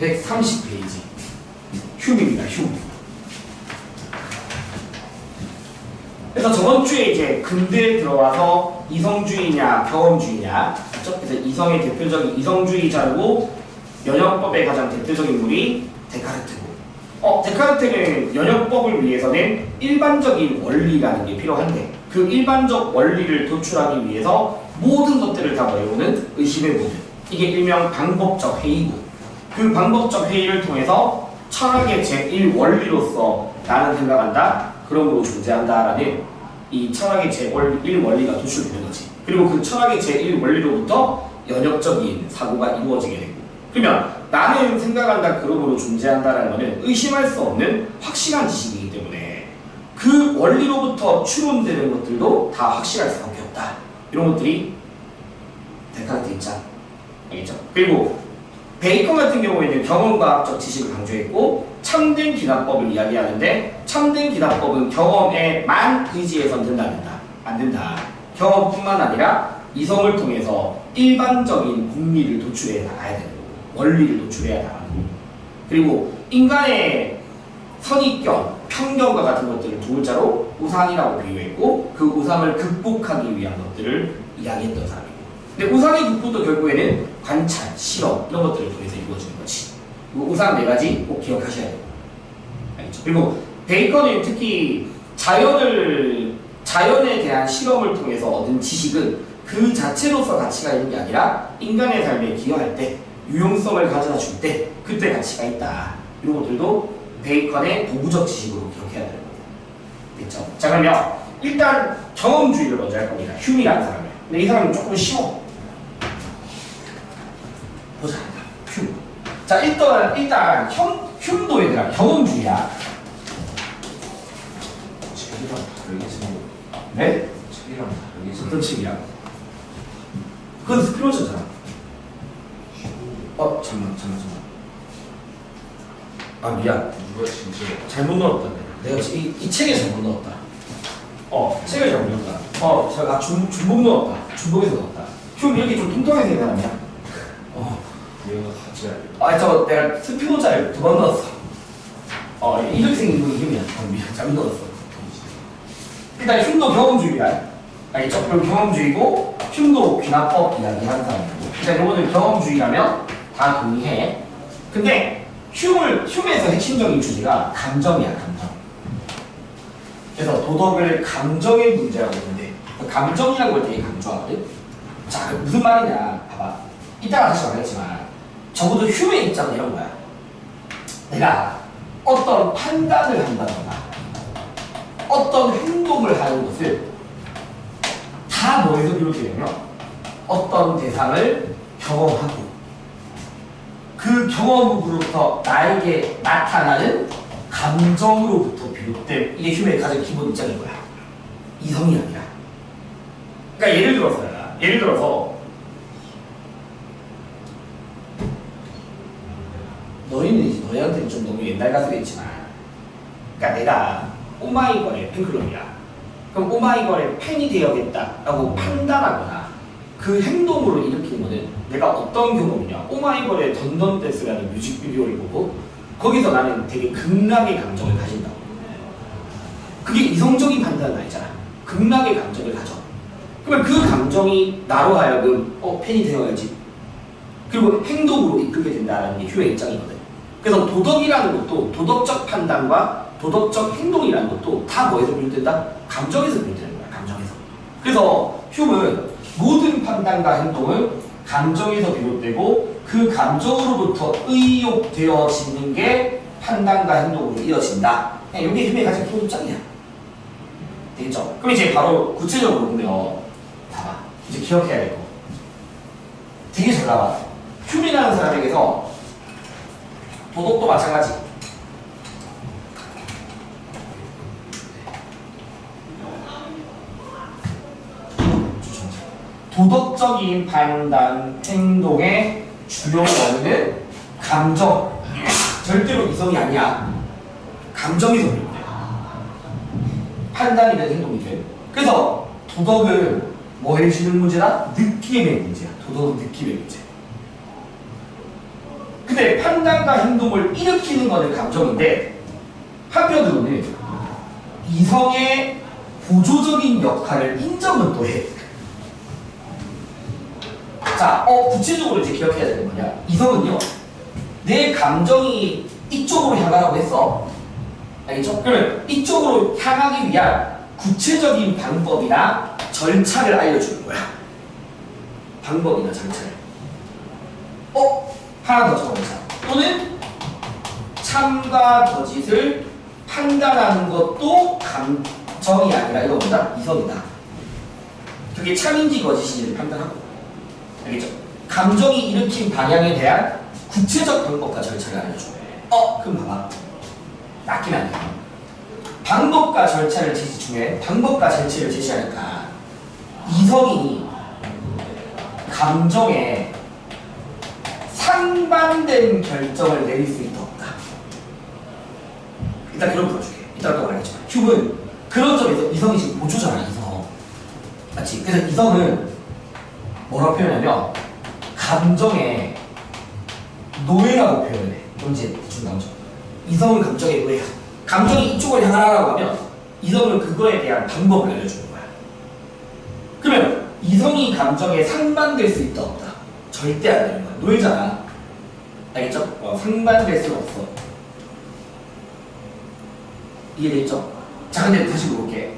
130페이지. 흉입니다, 흉. 그래서 저번 주에 이제 근대에 들어와서 이성주의냐 경험주의냐, 그래서 이성의 대표적인 이성주의자고 연역법의 가장 대표적인 인물이 데카르트고, 데카르트는 연역법을 위해서는 일반적인 원리라는 게 필요한데 그 일반적 원리를 도출하기 위해서 모든 것들을 다 외우는 의심해보는, 이게 일명 방법적 회의고, 그 방법적 회의를 통해서 철학의 제1원리로서 나는 생각한다, 그러므로 존재한다라는 이 철학의 제1원리가 도출되는 거지. 그리고 그 철학의 제1원리로부터 연역적인 사고가 이루어지게 되고, 그러면 나는 생각한다, 그러므로 존재한다라는 것은 의심할 수 없는 확실한 지식이기 때문에 그 원리로부터 추론되는 것들도 다 확실할 수밖에 없다. 이런 것들이 데카르트 입장. 알겠죠? 그리고 베이컨 같은 경우에는 경험과학적 지식을 강조했고 참된 기납법을 이야기하는데, 참된 기납법은 경험에만 의지해서는 된다, 안 된다. 경험뿐만 아니라 이성을 통해서 일반적인 공리를 도출해 나가야 되는 거고, 원리를 도출해야 나가는 거고, 그리고 인간의 선입견, 편견과 같은 것들을 두 글자로 우상이라고 비유했고 그 우상을 극복하기 위한 것들을 이야기했던 사람이고, 근데 우상의 극복도 결국에는 관찰, 실험 이런 것들을 통해서 이루어지는 거지. 우상 4가지 꼭 기억하셔야 돼요. 알겠죠? 그리고 베이컨은 특히 자연에 대한 실험을 통해서 얻은 지식은 그 자체로서 가치가 있는 게 아니라 인간의 삶에 기여할 때, 유용성을 가져다 줄 때 그때 가치가 있다. 이런 것들도 베이컨의 도구적 지식으로 기억해야 되는 겁니다. 됐죠? 자, 그러면 일단 경험주의를 먼저 할 겁니다. 흉이라는 사람을. 근데 이 사람은 조금 쉬워. 보자. 흉. 자, 일단 흉도 얘들아 경험주의야. 책이랑 다르게 생긴. 네? 책이랑 다르게 생긴. 어떤 책이야? 그건 스피노자잖아. 잠깐만. 아, 미안. 누가 진짜 잘못 넣었다. 내가 이 책에 잘못 넣었다. 책을 잘못 넣었다. 제가 중복 넣었다. 중복에서 넣었다. 흉 이렇게 좀 통통하게 생긴 사람이야. 얘가 하지 저 내가 스피노자를 2번 넣었어. 이렇게 생긴 건 흉이야. 미안, 잘못 넣었어. 일단 흉도 경험주의야. 알겠죠? 그럼 경험주의고 흉도 귀납법 이야기하는 사람이고, 일단 이거는 경험주의라면 다 동의해. 근데 흉에서 핵심적인 주제가 감정이야, 감정. 그래서 도덕을 감정의 문제라고 보는데, 감정이라는 걸 되게 강조하거든. 자, 무슨 말이냐, 봐봐. 이따가 다시 말했지만 적어도 흉의 입장은 이런 거야. 내가 어떤 판단을 한다던가 어떤 행동을 하는 것을 다 뭐에서 비롯되냐면 어떤 대상을 경험하고 그 경험으로부터 나에게 나타나는 감정으로부터 비롯된, 이게 흉의 가장 기본 입장인 거야. 이성이 아니라. 그러니까 예를 들어서 너희한테는 좀 너무 옛날 가수겠지만, 그러니까 내가 오마이걸의 팬클럽이야. 그럼 오마이걸의 팬이 되어야겠다라고 판단하거나 그 행동으로 일으키는 거는 내가 어떤 경험이냐, 오마이걸의 던던댄스라는 뮤직비디오를 보고 거기서 나는 되게 극락의 감정을 가진다고. 그게 이성적인 판단은 아니잖아. 극락의 감정을 가져. 그러면 그 감정이 나로 하여금 팬이 되어야지, 그리고 행동으로 이끌게 된다는 게 흉의 입장이거든. 그래서 도덕이라는 것도, 도덕적 판단과 도덕적 행동이라는 것도 다 뭐에서 비롯된다? 감정에서 비롯되는 거야, 감정에서. 그래서 흉은 모든 판단과 행동은 감정에서 비롯되고 그 감정으로부터 의욕되어지는 게 판단과 행동으로 이어진다. 이게 흉의 가장 기본 입장이야. 되겠죠? 그럼 이제 바로 구체적으로 보면 봐봐. 이제 기억해야 될 거. 되게 잘 나와. 흉이라는 사람에게서 도덕도 마찬가지. 도덕적인 판단, 행동의 주요 원인은 감정. 절대로 이성이 아니야. 감정이 성립돼. 판단이든 행동이든. 그래서 도덕은 뭐 해주는 문제다? 느낌의 문제야. 도덕은 느낌의 문제. 근데 그때 판단과 행동을 일으키는 것은 감정인데 한편으로는 이성의 보조적인 역할을 인정은 또 해. 자, 구체적으로 이제 기억해야 되는 거냐? 이성은요, 내 감정이 이쪽으로 향하라고 했어. 알겠죠? 그러면 이쪽으로 향하기 위한 구체적인 방법이나 절차를 알려주는 거야. 방법이나 절차를. 하나 더 적어보자. 또는 참과 거짓을 판단하는 것도 감정이 아니라 이거보다 이성이다. 그게 참인지 거짓인지를 판단하고. 알겠죠? 감정이 일으킨 방향에 대한 구체적 방법과 절차를 알려줘. 그럼 봐봐. 낚이면 안 돼. 방법과 절차를 제시 중에 방법과 절차를 제시하니까 이성이 감정에 상반된 결정을 내릴 수 있다 없다. 일단 그런 거 보여줄게. 이따 또 말하겠지만 큐브는 그런 점에서 이성이 지금 보조잖아. 이성 맞지? 그래서 이성은 뭐라고 표현하냐면 감정의 노예라고 표현해. 뭔지 대충 나오죠. 이성은 감정의 노예야. 감정이 이쪽으로 향하라고 하면 이성은 그거에 대한 방법을 알려주는 거야. 그러면 이성이 감정에 상반될 수 있다 없다? 절대 안 되는 거야. 노예잖아. 알겠죠? 상반될 수는 없어. 이해됐죠? 자, 근데 다시 물어볼게.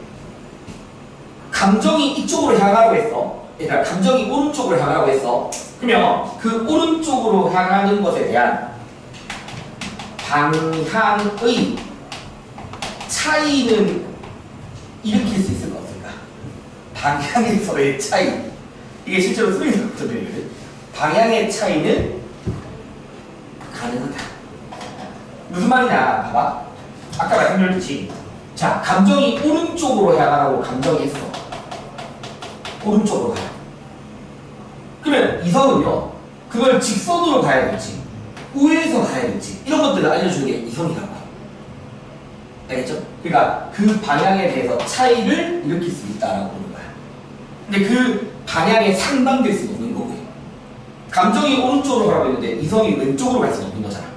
감정이 이쪽으로 향하라고 했어. 그러니까 감정이 오른쪽으로 향하라고 했어. 그러면 그 오른쪽으로 향하는 것에 대한 방향의 차이는 일으킬 수 있을 것 없을까? 방향에서의 차이. 이게 실제로 쓰이는 거거든요. 방향의 차이는 가능하다. 무슨 말이냐? 봐봐. 아까 말씀드렸듯이 자, 감정이 오른쪽으로 향하라고 감정이 했어. 오른쪽으로 가요. 그러면 이성은요, 그걸 직선으로 가야 될지 우회해서 가야 될지 이런 것들을 알려주는 게 이성이라고. 알겠죠? 그러니까 그 방향에 대해서 차이를 일으킬 수 있다라고 보는 거야. 근데 그 방향에 상반될 수는 없는 거고, 감정이 오른쪽으로 가라고 했는데 이성이 왼쪽으로 갈 수는 없는 거잖아.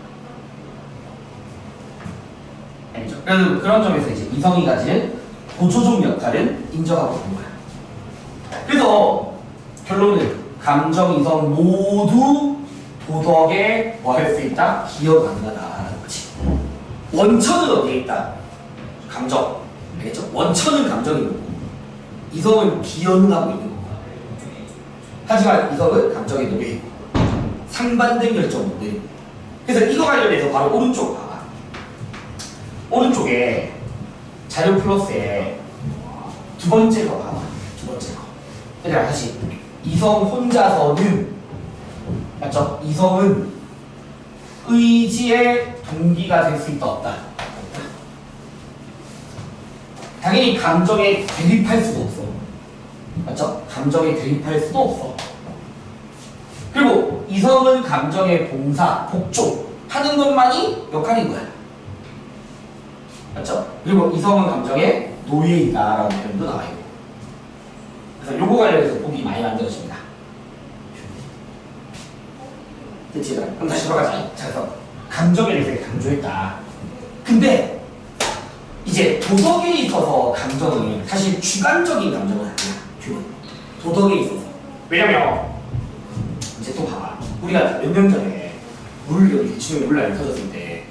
알겠죠? 그래서 그런 점에서 이제 이성이 가지는 보조적 역할은 인정하고 있는 거야. 그래서 결론은 감정, 이성 모두 도덕에 뭐 할 수 있다? 기여 가능하다라는 거지. 원천은 어디에 있다? 감정. 알겠죠? 원천은 감정이고 이성은 기여는 하고 있는 거고. 하지만 이성은 감정의 노예이고 상반된 결정은 못 내리고. 그래서 이거 관련해서 바로 오른쪽 봐봐. 오른쪽에 자료 플러스에 두 번째 거 봐봐. 두 번째 거. 그러니까 다시 이성 혼자서는 맞죠? 이성은 의지의 동기가 될 수 있다 없다. 당연히 감정에 대립할 수도 없어. 맞죠? 감정에 대립할 수도 없어. 그리고 이성은 감정의 봉사, 복종 하는 것만이 역할인 거야. 맞죠? 그리고 이성은 감정의 노예이다라는 표현도 나와 있고. 그래서 요거 관련해서 보기 많이 만들어집니다. 됐지? 그럼 다시 돌아가자. 자, 그래서 감정에 대해서 강조했다. 근데 이제 도덕에 있어서 감정은 사실 주관적인 감정은 아니야. 도덕에 있어서. 왜냐면 이제 또 봐봐. 우리가 몇 년 전에 여기 대치동에 논란이 터졌을 때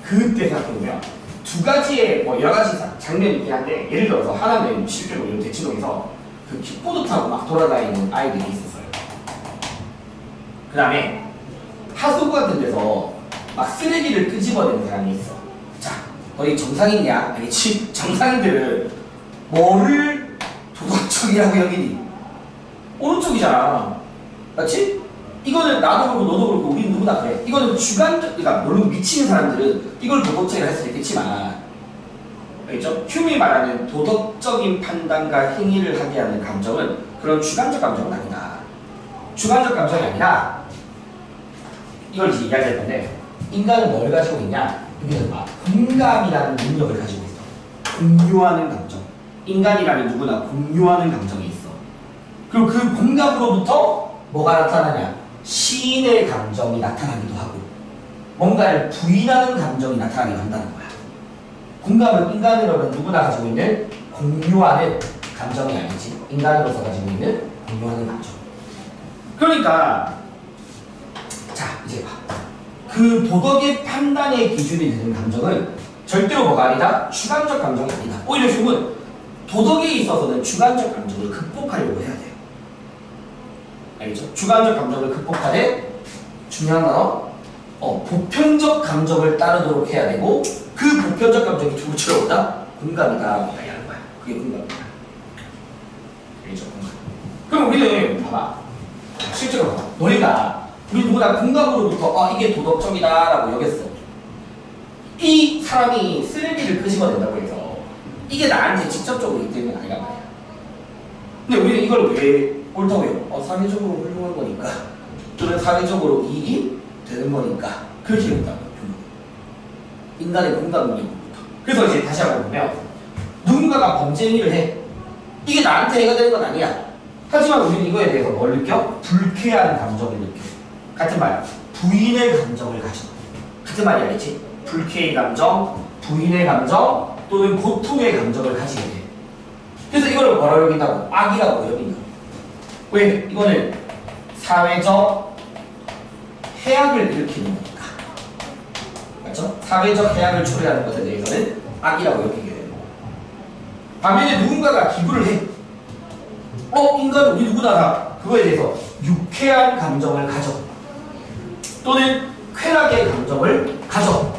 그때 생각해보면 두 가지의 뭐 여러 가지 장면이 있긴 한데, 예를 들어서 하나는 실제로 대치동에서 그 킥보드 타고 막 돌아다니는 아이들이 있었어요. 그 다음에 하수구 같은 데서 막 쓰레기를 끄집어내는 사람이 있어. 자, 너희 정상인이야? 아니지? 정상인들은 뭐를 도덕적이라고 여기니? 오른쪽이잖아. 맞지? 이거는 나도 그렇고 너도 그렇고 우리는 누구나 그래. 이거는 주관적, 그러니까 물론 미치는 사람들은 이걸 도덕적이라 할 수도 있겠지만, 알겠죠? 휴미 말하는 도덕적인 판단과 행위를 하게 하는 감정은 그런 주관적 감정은 아니다. 주관적 감정이 아니라 이걸 이제 이야기할 건데, 인간은 뭘 가지고 있냐? 여기는 막 공감이라는 능력을 가지고 있어. 공유하는 감정. 인간이라면 누구나 공유하는 감정이 있어. 그리고 그 공감으로부터 뭐가 나타나냐? 시인의 감정이 나타나기도 하고 뭔가를 부인하는 감정이 나타나기도 한다는 거야. 공감은 인간으로는 누구나 가지고 있는 공유하는 감정이 아니지. 인간으로서 가지고 있는 공유하는 감정. 그러니까 자 이제 봐. 그 도덕의 판단의 기준이 되는 감정은 절대로 뭐가 아니다? 주관적 감정이 아니다. 오히려 흉은 도덕에 있어서는 주관적 감정을 극복하려고 해야 돼요. 알겠죠? 주관적 감정을 극복하되 중요한 단어 보편적 감정을 따르도록 해야 되고 그 보편적 감정이 누구처럼 오다? 공감이다 라고 이야기하는 거야. 그게 공감이다. 알겠죠? 공감. 그럼 우리는 봐봐. 실제로 봐봐. 너희가 우리 누구나 공감으로부터 이게 도덕적이다 라고 여겼어. 이 사람이 쓰레기를 끄집어낸다고 해서 이게 나한테 직접적으로 이득은 아니란 말이야. 근데 우리는 이걸 왜 옳다고 해요? 사회적으로 훌륭한 거니까 또는 사회적으로 이익이 되는 거니까 그렇게 된다는 거예요. 인간의 공감 능력부터. 그래서 이제 다시 한번 보면 누군가가 범죄 일을 해. 이게 나한테 해가 되는 건 아니야. 하지만 우리는 이거에 대해서 뭘 느껴? 불쾌한 감정을 느껴. 같은 말, 부인의 감정을 가져. 같은 말이 아니지? 불쾌의 감정, 부인의 감정 또는 고통의 감정을 가지게 돼. 그래서 이걸 뭐라고 여긴다고? 악이라고 여긴다고. 왜? 이거는 사회적 해악을 일으키는 거니까. 맞죠? 사회적 해악을 초래하는 것에 대해서는 악이라고 여기게 되는 거고. 반면에 누군가가 기부를 해. 인간은 우리 누구나 다 그거에 대해서 유쾌한 감정을 가져. 또는 쾌락의 감정을 가져.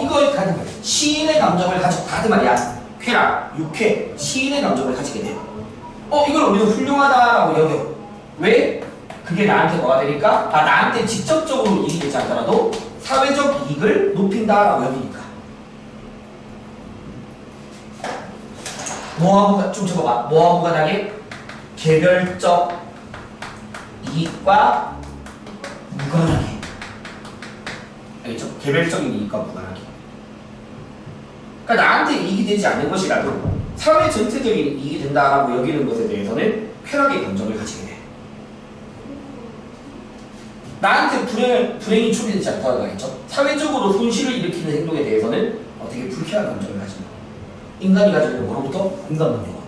이거에 같은 말이야. 시인의 감정을 가져. 같은 말이야. 쾌락, 유쾌, 시인의 감정을 가지게 돼요. 이걸 우리는 훌륭하다라고 여겨. 왜? 그게 나한테 뭐가 되니까? 나한테 직접적으로 이익이 되지 않더라도 사회적 이익을 높인다라고 여기니까. 뭐와 뭐가, 좀 적어봐. 뭐와 뭐가 다르게? 개별적 이익과 무관하게. 알겠죠? 개별적인 이익과 무관하게. 그러니까 나한테 이익이 되지 않는 것이라도 사회 전체적인 이익이 된다라고 여기는 것에 대해서는 쾌락의 감정을 가지게 돼. 나한테 불행이 초래되지 않다고 하겠죠? 사회적으로 손실을 일으키는 행동에 대해서는 되게 불쾌한 감정을 가진다. 인간이 가지고 있는 뭐로부터? 공감 능력으로부터.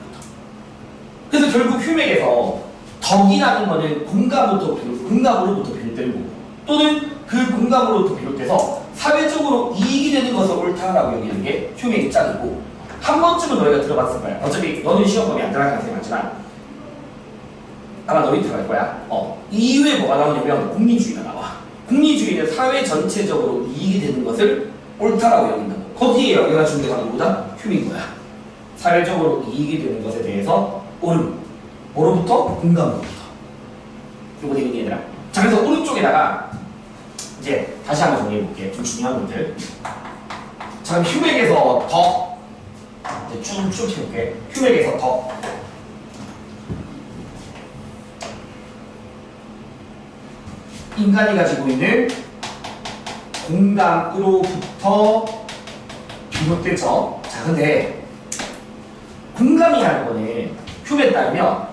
그래서 결국 휴맥에서 덕이라는 것은 공감으로부터 비롯되는 거고 또는 그 공감으로부터 비롯돼서 사회적으로 이익이 되는 것을 옳다라고 여기는 게 휴맥 입장이고 한 번쯤은 너희가 들어봤을 거야. 어차피 너는 시험범위 안 들어갈 가능성이 많지만 아마 너희 들어갈 거야. 이후에 뭐가 나오냐면 공리주의가 나와. 공리주의는 사회 전체적으로 이익이 되는 것을 옳다라고 여긴다고. 거기에 여기가 준 게 바로 누구다? 휴인 거야. 사회적으로 이익이 되는 것에 대해서 옳음. 뭐로부터? 공감으로부터. 요거 되겠니 얘들아? 자, 그래서 오른쪽에다가 이제 다시 한번 정리해볼게. 좀 중요한 것들. 자, 그럼 휴맥에서 덕. 이제 쭉쭉 해볼게. 휴맥에서 덕. 인간이 가지고 있는 공감으로부터 비롯되죠. 자, 근데 공감이라는 거는 휴메에 따르면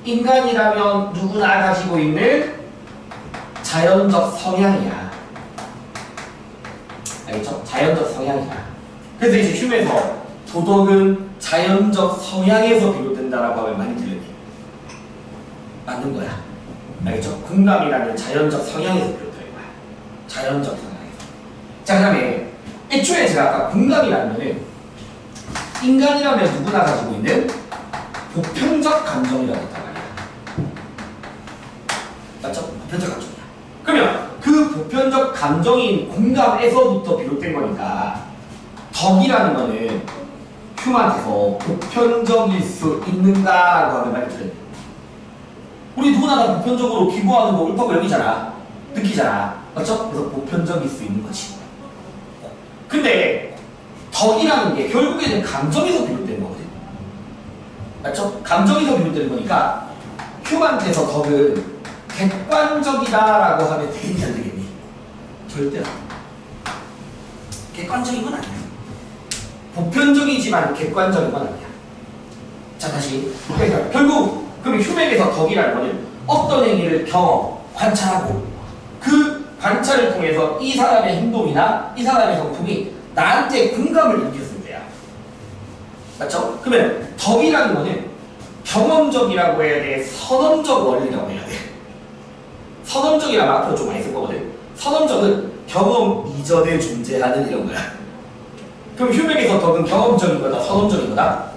인간이라면 누구나 가지고 있는 자연적 성향이야. 알겠죠? 자연적 성향이야. 그래서 이제 휴메에서 도덕은 자연적 성향에서 비롯된다라고 하면 많이 들려요. 맞는 거야. 알겠죠? 공감이라는 자연적 성향에서 비롯되는 거야. 자연적 성향에서. 자, 그 다음에 애초에 제가 아까 공감이라는 거는 인간이라면 누구나 가지고 있는 보편적 감정이라고 했단 말이야. 맞죠? 보편적 감정이야. 그러면 그 보편적 감정인 공감에서부터 비롯된 거니까 덕이라는 거는 휴먼한테서 보편적일 수 있는가라고 하면 말이 들어요. 우리 누구나 다 보편적으로 기부하는 거 옳다고 여기잖아. 느끼잖아. 맞죠? 그래서 보편적일 수 있는 거지. 근데 덕이라는 게 결국에는 감정에서 비롯된 거거든. 맞죠? 감정에서 비롯되는 거니까 휴먼한테서 덕은 객관적이다라고 하면 되겠니 안 되겠니? 절대 안 돼. 객관적인 건 아니야. 보편적이지만 객관적인 건 아니야. 자, 다시. 그러니까 결국 그럼 휴맥에서 덕이라는 거는 어떤 행위를 경험 관찰하고 그 관찰을 통해서 이 사람의 행동이나 이 사람의 성품이 나한테 공감을 일으켰을 때야. 맞죠? 그러면 덕이라는 거는 경험적이라고 해야 돼? 선언적 원리라고 해야 돼? 선언적이라면 앞으로 좀 많이 쓸 거거든. 선언적은 경험 이전에 존재하는 이런 거야. 그럼 휴맥에서 덕은 경험적인 거다, 선언적인 거다?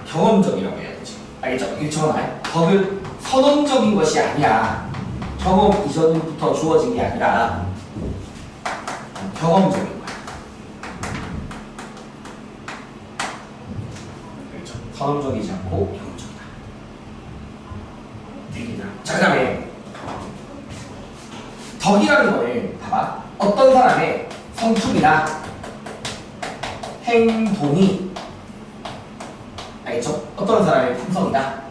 경험적이라고 해야 되지. 알겠죠? 이거 적어놔요. 덕은 선언적인 것이 아니야. 경험 이전부터 주어진 게 아니라 경험적인 거야. 그렇죠? 선언적이지 않고 경험적이다. 되기다. 자, 그 다음에 덕이라는 거는 봐봐. 어떤 사람의 성품이나 행동이 알겠죠? 어떤 사람의 품성이나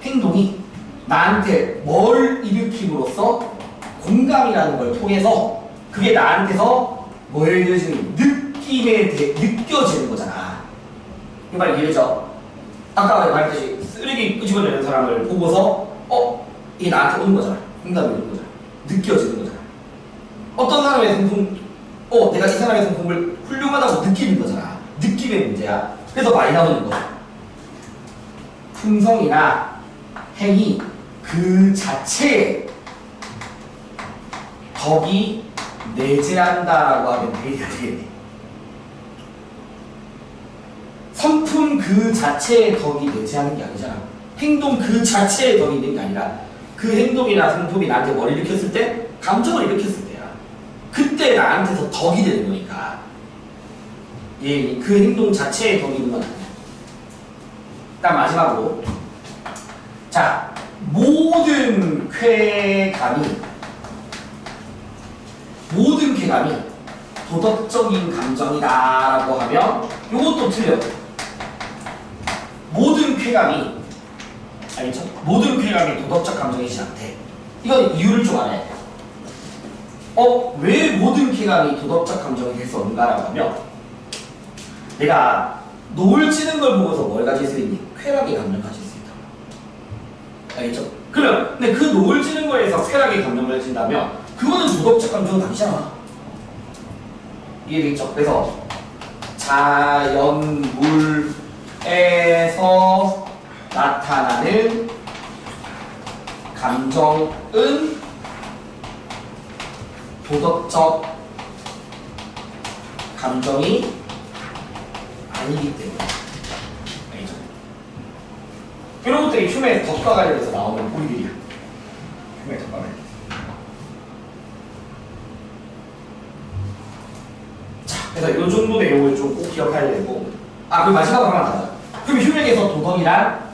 행동이 나한테 뭘 일으킴으로써 공감이라는 걸 통해서 그게 나한테서 뭘 느껴지는 느껴지는 거잖아. 이 말 이해되죠? 아까 말했듯이 쓰레기 끄집어내는 사람을 보고서 이게 나한테 오는 거잖아. 공감이 오는 거잖아. 느껴지는 거잖아. 어떤 사람의 성품, 내가 이 사람의 성품을 훌륭하다고 느끼는 거잖아. 느낌의 문제야. 그래서 많이 나오는 거. 품성이나 행위 그 자체에 덕이 내재한다라고 하면 되겠네. 성품 그 자체에 덕이 내재하는 게 아니잖아. 행동 그 자체에 덕이 있는 게 아니라 그 행동이나 성품이 나한테 뭘 일으켰을 때? 감정을 일으켰을 때야. 그때 나한테서 덕이 되는 거니까. 그 행동 자체에 덕이 있는 건 아니야. 일단 마지막으로 자, 모든 쾌감이 도덕적인 감정이다라고 하면 이것도 틀려. 모든 쾌감이 알겠죠? 모든 쾌감이 도덕적 감정이지 않대. 이건 이유를 좀 알아야 돼. 왜 모든 쾌감이 도덕적 감정이 될 수 없는가라고 하면 내가 노을 찌는 걸 보고서 뭘 가질 수 있니? 쾌락의 감정을 가질 수 있다. 알겠죠? 그러면 근데 그 노을 찌는 거에서 쾌락의 감정을 가진다면 그거는 도덕적 감정은 아니잖아. 이해되겠죠? 그래서 자연물에서 나타나는 감정은 도덕적 감정이 아니기 때문에. 알겠죠? 이런 것들이 휴메의 덕과 관련해서 나오는 고리들이야. 휴메의 덕과 관련해서. 자, 그래서 이 정도 내용을 좀 꼭 기억해야 되고, 그리고 마지막으로 하나 더 하자. 그럼 휴메에서 도덕이란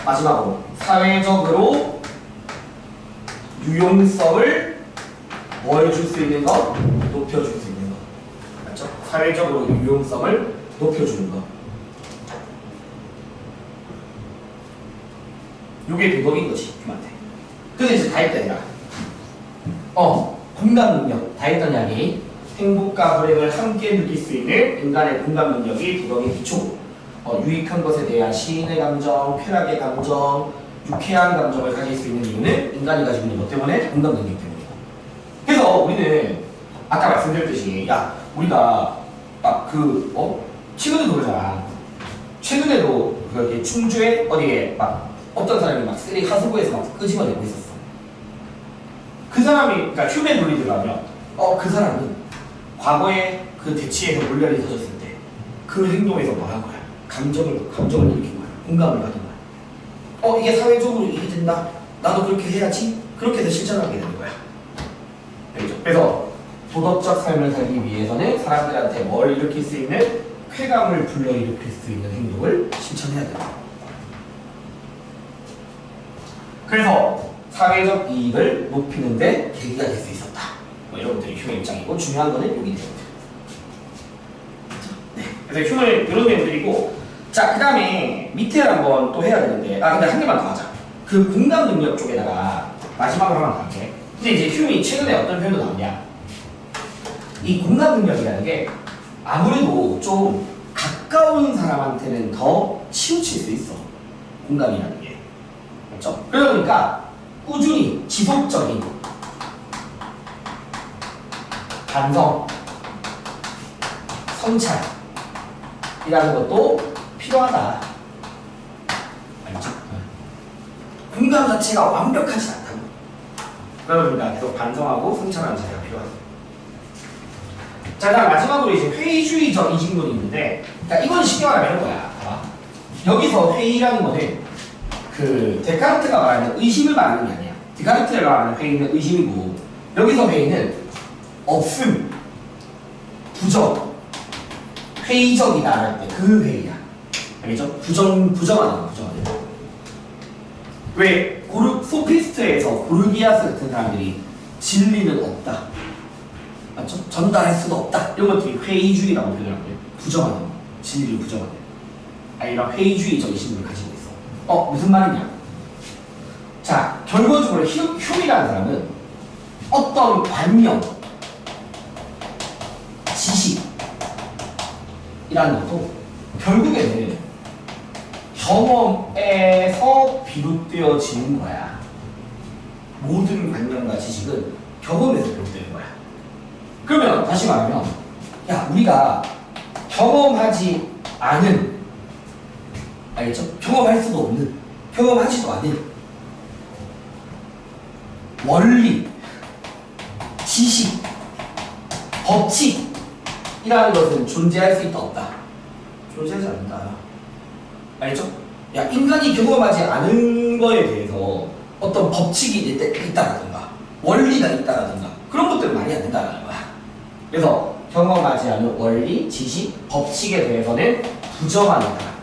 마지막으로 사회적으로 유용성을 뭘 줄 수 있는 거? 높여줄 수 있는 거. 맞죠? 사회적으로 유용성을 높여주는 거. 요게 도덕인 거지, 휴메한테. 그래서 이제 다 했다, 얘가. 공감 능력. 다 했던 이야기. 행복과 불행을 함께 느낄 수 있는 인간의 공감 능력이 도덕의 기초고, 유익한 것에 대한 시인의 감정, 쾌락의 감정, 유쾌한 감정을 가질 수 있는 이유는 인간이 가지고 있는 것 때문에 공감 능력 때문이고. 그래서 우리는 아까 말씀드렸듯이 우리가 막 최근에도 그러잖아. 최근에도 그렇게 충주에 어디에 막 어떤 사람이 막 쓰레기 하수구에서 막 끄집어내고 있었어. 그 사람이 그러니까 휴메 논리 들어가면 그 사람은 과거에 그 대치에서 논란이 터졌을 때 그 행동에서 뭐 한 거야? 감정을 일으킨 거야. 공감을 받은 거야. 이게 사회적으로 이게 된다. 나도 그렇게 해야지. 그렇게 해서 실천하게 되는 거야. 알겠죠? 그래서 도덕적 삶을 살기 위해서는 사람들한테 뭘 일으킬 수 있는 쾌감을 불러일으킬 수 있는 행동을 실천해야 된다. 그래서 사회적 이익을 높이는 데 계기가 될 수 있었다. 이런 것들이 휴메 입장이고 중요한 거는 여기 내용들. 네. 그래서 휴메 이런 내용들이고, 자, 그 다음에 밑에 한번 또 해야 되는데, 근데 한 개만 더 하자. 그 공감 능력 쪽에다가 마지막으로 하나 더 할게. 근데 이제 휴메이 최근에 어떤 표현도 나오냐? 이 공감 능력이라는 게 아무래도 좀 가까운 사람한테는 더 치우칠 수 있어. 공감이라는 게. 그렇죠? 그러다 보니까 꾸준히 지속적인 반성, 성찰이라는 것도 필요하다. 알죠? 공감 자체가 완벽하지 않다고. 그러다 보니까 계속 반성하고 성찰하는 자세가 필요하다. 자, 다음 마지막으로 이제 회의주의적 이직론이 있는데, 그러니까 이건 쉽게 말하면 거야. 봐봐. 여기서 회의라는 거는 그 데카르트가 말하는 의심을 말하는 게 아니야. 데카르트가 말하는 회의는 의심이고, 여기서 회의는 없음, 부정, 회의적이다 할 때 그 회의야. 알겠죠? 부정하는 거, 부정하는 거. 왜 소피스트에서 고르기아스 같은 사람들이 진리는 없다, 맞죠? 전달할 수도 없다, 이런 것들이 회의주의라고 표현하는 거예요. 부정하는 거, 진리를 부정하는 거. 이런 회의주의적인 신분을 가지고 있어. 무슨 말이냐? 자, 결과적으로 휴미라는 사람은 어떤 관념, 지식이라는 것도 결국에는 경험에서 비롯되어지는 거야. 모든 관념과 지식은 경험에서 비롯되는 거야. 그러면 다시 말하면, 야, 우리가 경험하지 않은, 알겠죠? 경험할 수도 없는, 경험하지도 않은 원리, 지식, 법칙이라는 것은 존재할 수 있다, 없다? 존재하지 않는다. 알겠죠? 야, 인간이 경험하지 않은 거에 대해서 어떤 법칙이 있다라든가 원리가 있다라든가 그런 것들은 말이 안 된다는 거야. 그래서 경험하지 않은 원리, 지식, 법칙에 대해서는 부정하는 거야.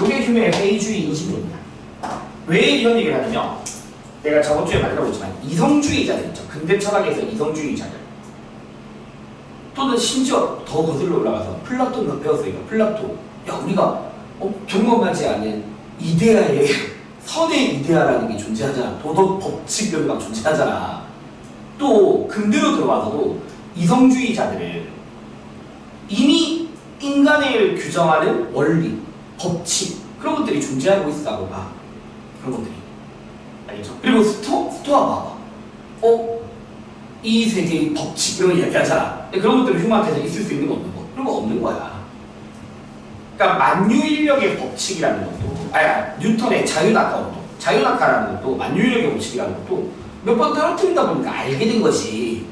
이게 휴메의 회의주의 인식론이야. 왜 이런 얘기를 하냐면, 내가 저번 주에 말하고 있지만 이성주의자들 있죠. 근대 철학에서 이성주의자들, 또는 심지어 더 거슬러 올라가서 플라톤 배웠어요. 플라톤. 야, 우리가 경험하지 않은 이데아의 선의 이데아라는 게 존재하잖아. 도덕 법칙 이런 게 존재하잖아. 또 근대로 들어와서도 이성주의자들은 이미 인간을 규정하는 원리, 법칙 그런 것들이 존재하고 있다고 봐. 그런 것들이. 알겠죠? 그리고 스토아 봐봐. 이 세계의 법칙 이런 거 이야기하잖아. 근데 그런 것들은 휴먼한테서 있을 수 있는 거 없는 거? 그런 거 없는 거야. 그러니까 만유인력의 법칙이라는 것도, 뉴턴의 자유낙하라는 것도 만유인력의 법칙이라는 것도 몇 번 떨어뜨리다 보니까 알게 된 것이,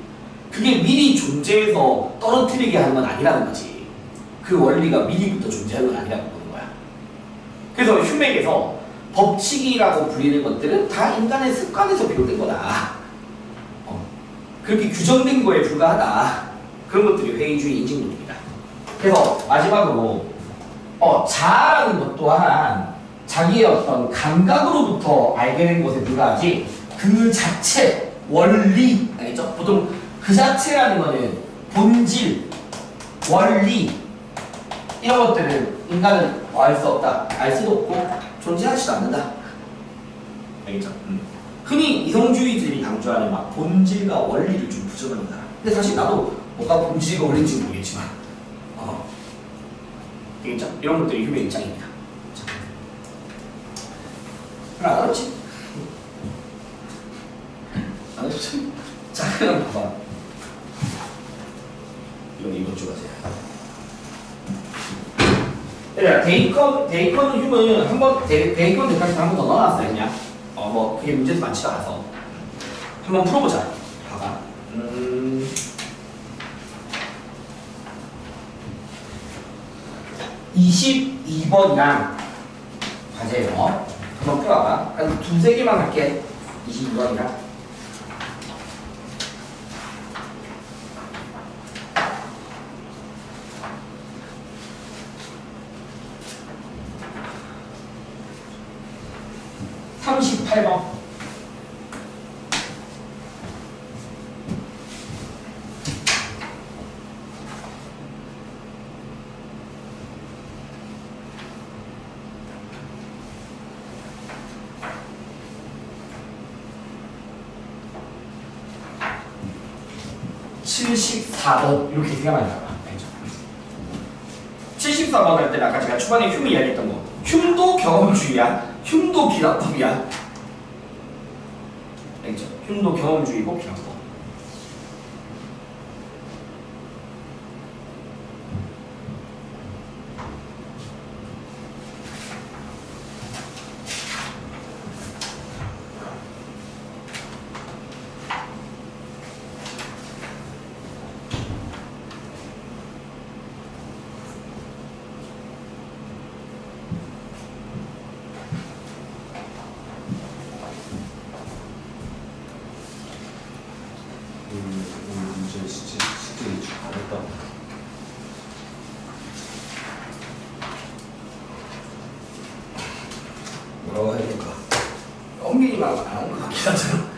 그게 미리 존재해서 떨어뜨리게 하는 건 아니라는 거지. 그 원리가 미리부터 존재하는 건 아니라고 보는 거야. 그래서 휴맥에서 법칙이라고 불리는 것들은 다 인간의 습관에서 비롯된 거다. 그렇게 규정된 거에 불과하다. 그런 것들이 회의주의 인식론입니다. 그래서 마지막으로 자아라는 것 또한 자기의 어떤 감각으로부터 알게 된 것에 불과하지, 그 자체, 원리, 알겠죠? 보통 그 자체라는 거는 본질, 원리 이런 것들은 인간은 알 수 없다, 알 수도 없고 존재하지도 않는다. 알겠죠? 흔히 이성주의들이 강조하는 막 본질과 원리를 좀 부정하는 사람. 근데 사실 나도 뭐가 본질과 원리인지 모르겠지만, 알겠죠? 이런 것들이 휴메 입장입니다. 안 어렵지? 안 어렵지? 자, 그럼 봐봐. 이건 찍어주세요. 데이컨 휴메는 한번 데이컨 데카르트 한 번 더 넣어놨어요, 그냥. 그게 문제도 많지도 않아서 한번 풀어보자. 봐봐. 22번이랑 과제예요. 한번 풀어봐. 한 두세 개만 할게. 22번이랑. (38번) (74번) 이렇게 세 개만 나와. 알죠? 74번 할 때는 아까 제가 초반에 흉 이야기했던 거, 흉도 경험주의야, 흉도 비납법이야. 행동 경험주의고 필요한 거. 문제 진짜 잘했다. 뭐라고 해야 될까? 엄밀히만 안 한 것 같긴 하잖아.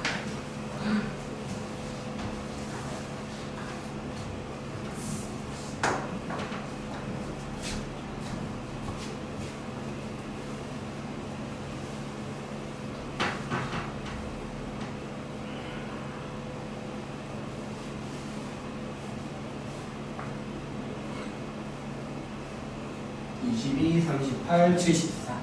(22, 38, 74)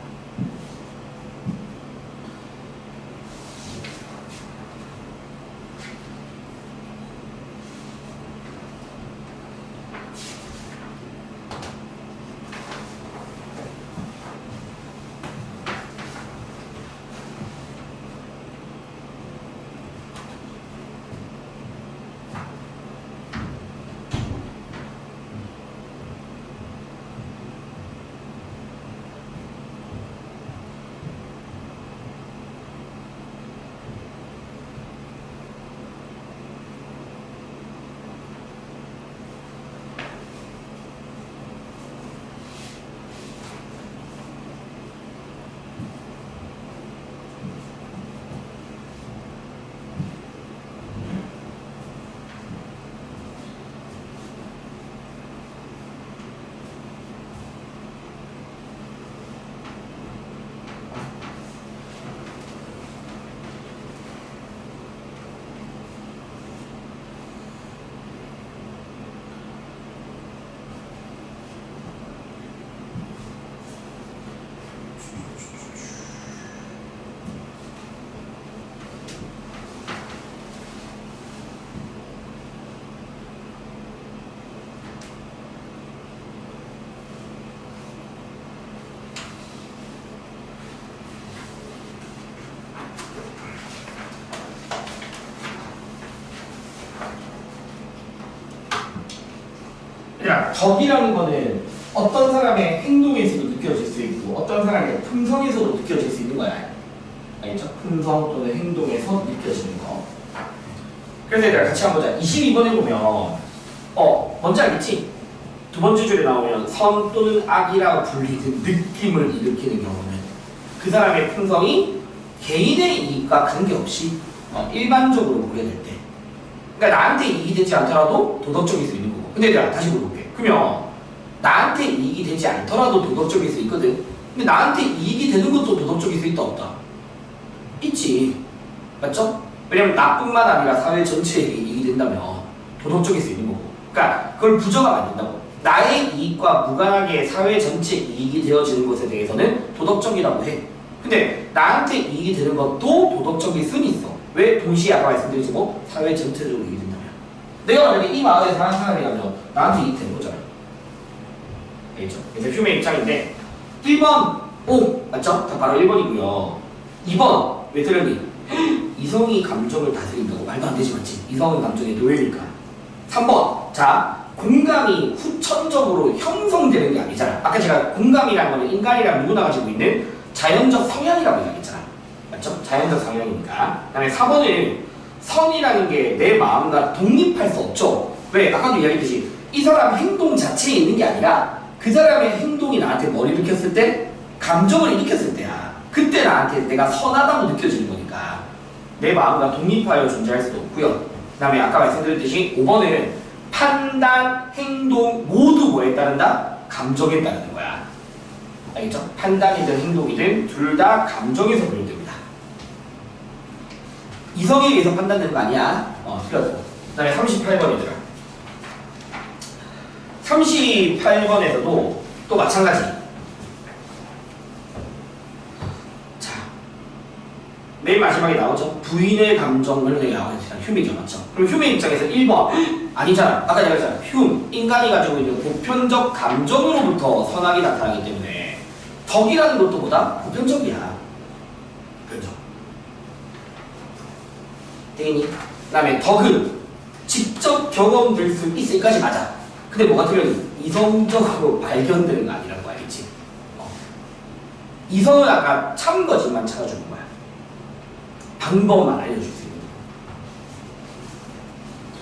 그러니까 덕이라는 거는 어떤 사람의 행동에서도 느껴질 수 있고 어떤 사람의 품성에서도 느껴질 수 있는 거야. 알겠죠? 품성 또는 행동에서 느껴지는 거. 그래서 얘들아 같이 한번 보자. 22번에 보면 뭔지 알겠지? 두 번째 줄에 나오면 선 또는 악이라고 불리는 느낌을 일으키는 경우는 그 사람의 품성이 개인의 이익과 관계없이 일반적으로 보게 될 때, 그러니까 나한테 이익이 되지 않더라도 도덕적일 수 있는 거고. 근데 얘들아 다시 물어볼게. 그러면 나한테 이익이 되지 않더라도 도덕적일 수 있거든. 근데 나한테 이익이 되는 것도 도덕적일 수 있다 없다? 있지. 맞죠? 왜냐면 나뿐만 아니라 사회 전체에게 이익이 된다면 도덕적일 수 있는 거고. 그러니까 그걸 부정하면 안 된다고. 나의 이익과 무관하게 사회 전체 이익이 되어지는 것에 대해서는 도덕적이라고 해. 근데 나한테 이익이 되는 것도 도덕적일 수는 있어. 왜? 동시에 아까 말씀드린 뭐 사회 전체적으로 이익이 된다면. 내가 만약에 이 마을에 사는 사람이라면 나한테 이익이 되는 거잖아. 알겠죠? 그래서 휴메 입장인데 1번 O 맞죠? 자, 바로 1번이고요. 2번 왜 틀렸니? 이성이 감정을 다스린다고 말도 안 되지 맞지? 이성은 감정의 노예니까. 3번 자 공감이 후천적으로 형성되는 게 아니잖아. 아까 제가 공감이라는 거는 인간이랑 누구나 가지고 있는 자연적 성향이라고 이야기했잖아. 맞죠? 자연적 성향이니까. 그 다음에 4번은 선이라는 게 내 마음과 독립할 수 없죠. 왜? 아까도 이야기했듯이 이 사람 행동 자체에 있는 게 아니라 그 사람의 행동이 나한테 뭘 일으켰을 때? 감정을 일으켰을 때야. 그때 나한테 내가 선하다고 느껴지는 거니까 내 마음과 독립하여 존재할 수도 없고요. 그 다음에 아까 말씀드렸듯이 5번은 판단, 행동 모두 뭐에 따른다? 감정에 따르는 거야. 알겠죠? 판단이든 행동이든 둘 다 감정에서 비롯됩니다. 이성에 의해서 판단되는 거 아니야. 틀렸고. 그 다음에 38번이더라. 38번에서도 또 마찬가지. 자, 맨 마지막에 나오죠. 부인의 감정을 내가 휴미죠, 맞죠? 그럼 휴미 입장에서 1번 아니잖아. 아까 내가 했잖아. 인간이 가지고 있는 보편적 감정으로부터 선악이 나타나기 때문에 덕이라는 것도 보다 보편적이야. 보편적. 되겠니? 그 다음에 덕은 직접 경험될 수 있을까지 맞아. 근데 뭐가 틀렸니? 이성적으로 발견되는 거 아니라고 알겠지? 이성은 아까 참 거짓만 찾아주는 거야. 방법만 알려줄 수 있는 거야.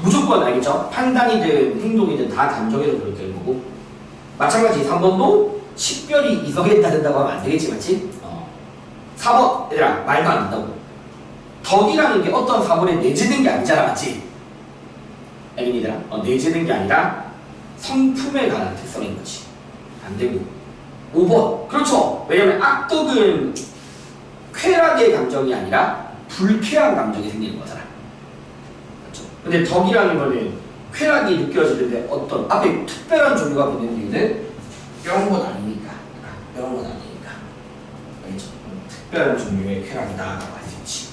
무조건 알겠죠? 판단이든 행동이든 다 감정에서 그렇게 거고 마찬가지 3번도 식별이 이성에 따른다고 하면 안 되겠지, 맞지? 4번 얘들아 말도 안 된다고. 덕이라는 게 어떤 사물에 내재된 게 아니잖아, 맞지? 애민이들아 내재된 게 아니라 성품에 관한 특성인 거지. 안 되고 5번 그렇죠. 왜냐면 악덕은 쾌락의 감정이 아니라 불쾌한 감정이 생기는 거잖아. 그렇죠? 근데 덕이라는 거는 쾌락이 느껴지는데 어떤 앞에 특별한 종류가 붙는 이유는 이런 건 아니니까. 이런 건 아니니까. 알겠죠? 특별한 종류의 쾌락이다라고 할 수 있지.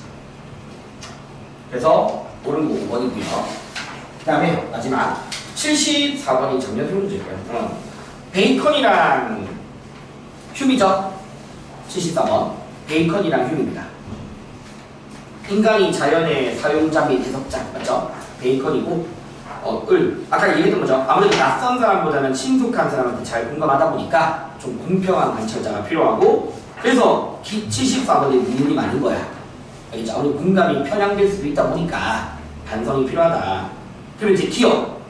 그래서 옳은 거 5번이고요. 그 다음에 마지막 74번이 작년 문제고요. 베이컨이랑 휴미죠? 74번 베이컨이랑 휴미입니다. 인간이 자연의 사용자 및 해석자 맞죠? 베이컨이고 아까 얘기했던 거죠. 아무래도 낯선 사람보다는 친숙한 사람한테 잘 공감하다 보니까 좀 공평한 관찰자가 필요하고 그래서 74번에 미음이 많은 거야. 알겠죠? 아무래도 공감이 편향될 수도 있다 보니까 반성이 필요하다. 그럼 이제 기억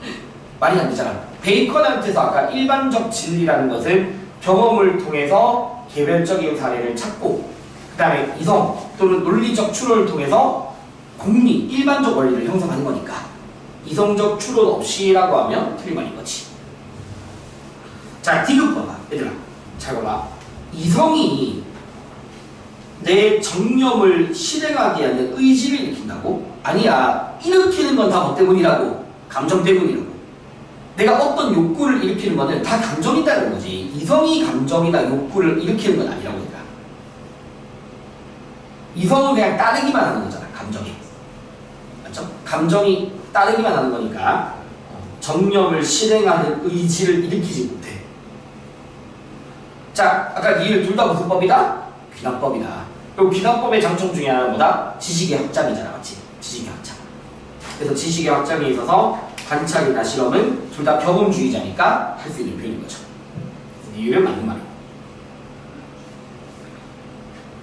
말이 안 되잖아. 베이컨한테서 아까 일반적 진리라는 것은 경험을 통해서 개별적인 사례를 찾고 그 다음에 이성 또는 논리적 추론을 통해서 공리, 일반적 원리를 형성하는 거니까 이성적 추론 없이라고 하면 틀린 말인 거지. 자, 디귿 봐봐. 얘들아 잘 봐봐. 이성이 내 정념을 실행하게 하는 의지를 일으킨다고? 아니야. 일으키는 건 다 뭐 때문이라고? 감정 때문이라고. 내가 어떤 욕구를 일으키는 거는 다 감정이 있다는 거지. 이성이 감정이나 욕구를 일으키는 건 아니라고 내가. 이성은 그냥 따르기만 하는 거잖아. 감정이. 맞죠? 감정이 따르기만 하는 거니까 정념을 실행하는 의지를 일으키지 못해. 자, 아까 이 둘 다 무슨 법이다? 귀납법이다. 그리고 귀납법의 장점 중에 하나는 뭐다? 지식의 확장이잖아. 맞지? 지식의 확장. 그래서 지식의 확장에 있어서 관찰이나 실험은 둘 다 경험주의자니까 할 수 있는 표현인 거죠. 이유는 맞는 말이고.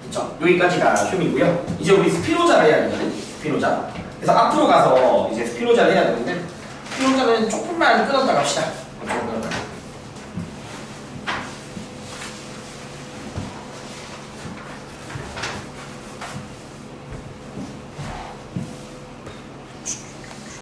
그쵸? 여기까지가 휴미고요. 이제 우리 스피노자를 해야 되거든. 스피노자. 그래서 앞으로 가서 이제 스피노자를 해야 되는데 스피노자는 조금만 끊었다 갑시다.